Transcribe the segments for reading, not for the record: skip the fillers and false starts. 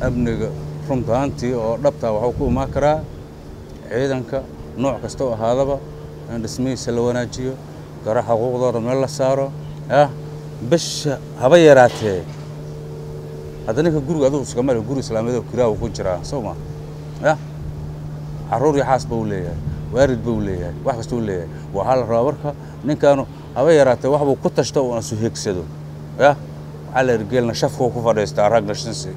amniga runtaantii oo dhabta waxa ku imaan karaa ciidanka nooc kasta oo ahaadaba in dhismihiisa la wanaajiyo gara xuquuqdooda meel la saaro bisha haba yaraatee haddana guriga aduu iska meel guri islaamada kiraaw ku jira Soomaa caruur iyo xaas buu leeyahay waarid buu leeyahay wax kasta uu leeyahay waxa la rabaa marka ninkaanu haba yaraatee wax buu ku tashto oo asu heegsado على رجالنا شافوا كفر يستعرق نشنسي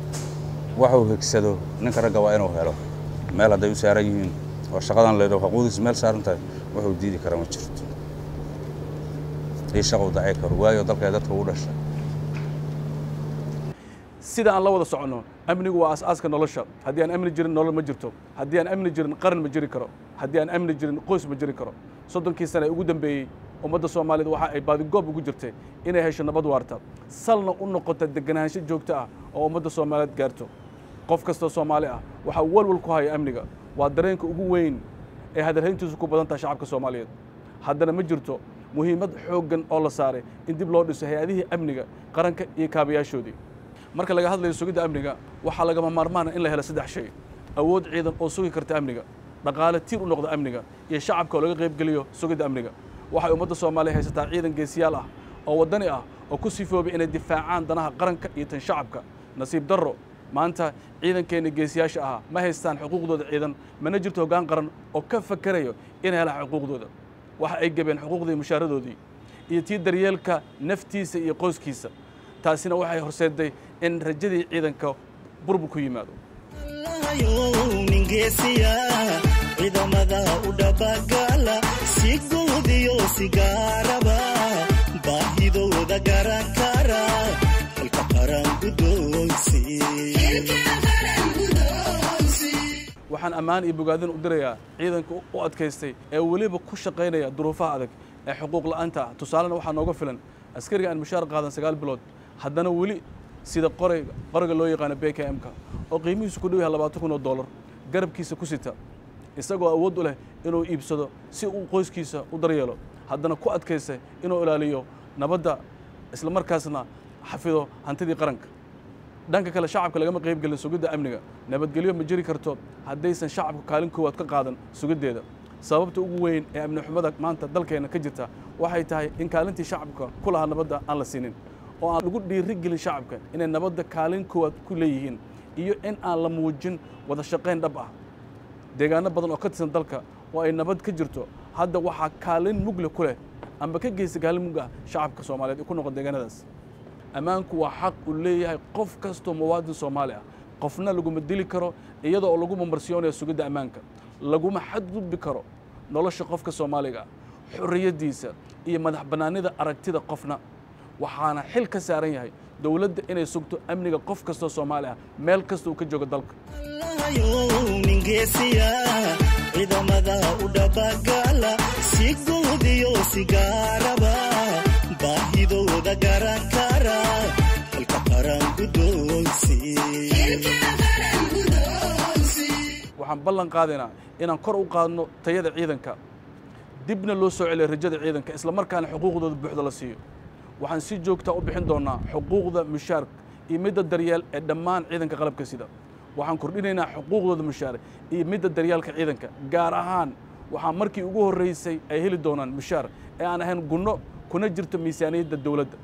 وحو هكسدو نكر رجوا إنه هلا ماله ده يسارعين وشغلنا اللي روح قودس مال سارنتاي وحو ديدي كرامة شرط ليش شغل ضعيف رواية وضل قيادات كورش سيدا الله وضع صعنه أمني وأساس كنولشة هدي أن أمني جرين نول مجرته هدي أن أمني جرين قرن مجري كرو هدي أن أمني جرين قوس مجري كرو صدق كيسنا يقودن بي ومدة الصومالية waxa ay baadi goob ugu jirtay inay hesho nabad waarta salna u noqoto deganaansho joogto ah oo ummadda Soomaaliyeed gaarto qof kasta Soomaali ah waxa walwal ku haya amniga waa dareenka ugu weyn ee hadalhayntiisu ku badan tahay shacabka Soomaaliyeed haddana ma jirto muhiimad xooggan oo la saaray in dib loo dhiso hay'adaha amniga qaranka iyo kaabayaashoodii marka laga hadlayo sugidda amniga waxa laga maarmaan in la helo saddex shay awood ciidan oo sugi karta amniga dhaqaale tiir u noqdo amniga iyo shacabka oo laga qayb galiyo sugidda amniga waxay ummadda Soomaaliyeed haysataa ciidan geesiyaal ah oo wadani ah oo ku sifoobay inay difaacaan danaha qaranka iyo tan shacabka nasiib darro maanta ciidankeena geesiyaasha ah ma haystaan xuquuqdooda ciidan mana jirto hoggaan qaran oo ka fakarayo inay helaan xuquuqdooda waxa ay gabeen xuquuqdii mushaharadoodii iyo tii daryeelka naftiisa iyo qoyskiisa taasina waxay horseeday in rajadii ciidanka burbur ku yimaado ciidamada u dhabagala si guud iyo si gaaraba baahidooda garan kara halka qaran guddoonsi waxaan ammaan iyo bogaadin u dirayaa ciidanka u adkaystay ee waliba ku shaqeynaya duruufaha adag ee xuquuq la'aanta tusaalena waxa nooga filan askariga aan mushaar qaadan 9 bilood haddana wali sida qoriga loo yaqaan BKM-ka oo qiimihiisu ku dhow yahay $20,000 garabkiisa ku sita isagoo awood u leh inuu iibsado si uu qoyskiisa u daryeelo haddana ku adkaystay inuu ilaaliyo nabadda isla markaasna xafido hantidii qaranka dhanka kale shacabka lagama qayb galin sugidda amniga nabadgelyo ma jiri karto haddaysan shacabku kaalin koowaad ka qaadan sugiddeeda sababta ugu weyn ee amni xumada maanta dalkeena ka jirta waxay tahay in kaalintii shacabka ku lahaa nabadda aan la siinin oo aan lagu dhiirigelin shacabka inay nabadda kaalin koowaad ku leeyihiin iyo in aan la muujin wada shaqayn dhab ah deegaano badan oo ka tirsan dalka oo ay nabad ka jirto hadda waxa kaalin mugle ku leh amba ka geysay kaalin mug ah shacabka Soomaaliyeed ku noqon deegaanadaas ammaanku waa xaq u leeyahay qof kasto muwaadin Soomaali ah qofna lagu madili karo iyadoo lagu marsiyonayo sugidda ammaanka laguma xadgudbi karo nolosha qofka Soomaaliga xorriyadiisa iyo madax banaanida aragtida qofna waxaana xil ka saaran yahay dawladda inay sugto amniga qof kasto Soomaali ah meel kasta uu ka joogo dalka ciidamada u dhabagala si guud iyo si gaaraba baahidooda garan kara halka qaran guddoonsi waxaan ballan qaadaynaa inaan kor u qaadno tayada ciidanka dibna loo soo celiyo rajada ciidanka isla markaana xuquuqdooda buuxda la siiyo waxaan si joogta u bixin doonaa xuquuqda mushaarka iyo midda daryeel ee dhammaan ciidanka qalabka sida waxaan kordhinaynaa xuquuqdooda mushaar iyo midda daryaalka ciidanka gaar ahaan waxaa markii ugu horeysay ay heli doonaan mushaar ee aan ahayn gunno kuna jirto miisaaniyadda dawladda